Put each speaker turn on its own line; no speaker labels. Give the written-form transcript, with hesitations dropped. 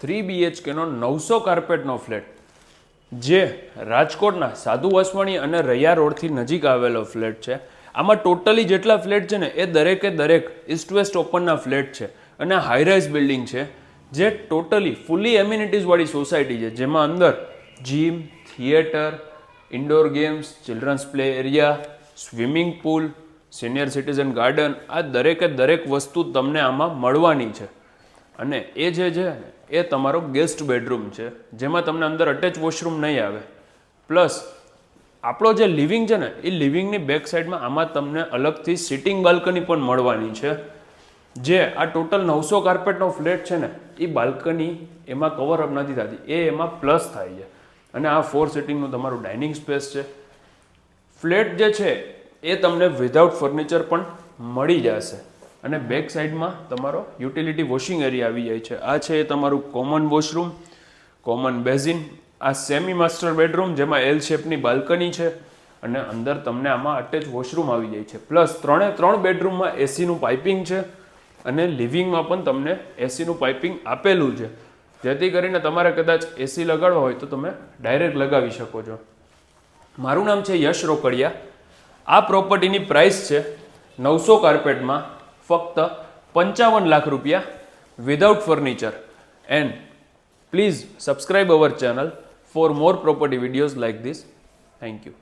3 BHKનો 900 કાર્પેટનો flat, જે રાજકોટના સાધુ વાસવાણી અને રૈયા રોડથી નજીક આવેલો ફ્લેટ છે. આમાં ટોટલી જેટલા ફ્લેટ છે ને એ દરેકે દરેક ઇસ્ટ વેસ્ટ ઓપનના ફ્લેટ છે અને હાઈરાઇઝ બિલ્ડિંગ છે, જે ટોટલી ફૂલી એમ્યુનિટીઝવાળી સોસાયટી છે, જેમાં અંદર gym, theatre, indoor games, children's play area, swimming pool, senior citizen garden, આ દરેકે દરેક વસ્તુ તમને આમાં મળવાની છે. અને એ જે છે એ તમારો ગેસ્ટ બેડરૂમ છે, જેમાં તમને અંદર અટેચ વોશરૂમ નહીં આવે. પ્લસ આપણો જે લિવિંગ છે ને એ લિવિંગની બેક સાઈડમાં આમાં તમને અલગથી સિટિંગ બાલ્કની પણ મળવાની છે, જે આ ટોટલ 900 કાર્પેટનો ફ્લેટ છે ને એ બાલ્કની એમાં કવરઅપ નથી થતી, એ એમાં પ્લસ થાય છે. અને આ 4 સિટિંગનું તમારું ડાઇનિંગ સ્પેસ છે. ફ્લેટ જે છે એ તમને વિધાઉટ ફર્નિચર પણ મળી જશે. અને બેક સાઈડમાં તમારો યુટિલિટી વોશિંગ એરિયા આવી જાય છે. આ છે એ તમારું કોમન વોશરૂમ, કોમન બેઝિન, આ સેમી માસ્ટર બેડરૂમ જેમાં એલ શેપની બાલ્કની છે, અને અંદર તમને આમાં અટેચ વોશરૂમ આવી જાય છે. પ્લસ 3 બેડરૂમમાં એસીનું પાઇપિંગ છે, અને લિવિંગમાં પણ તમને એસીનું પાઇપિંગ આપેલું છે, જેથી કરીને તમારે કદાચ એસી લગાડવા હોય તો તમે ડાયરેક્ટ લગાવી શકો છો. મારું નામ છે યશ રોકડિયા. આ પ્રોપર્ટીની પ્રાઇસ છે 900 કાર્પેટમાં ફક્ત 55 લાખ રૂપિયા without furniture. And please subscribe our channel for more property videos like this. Thank you.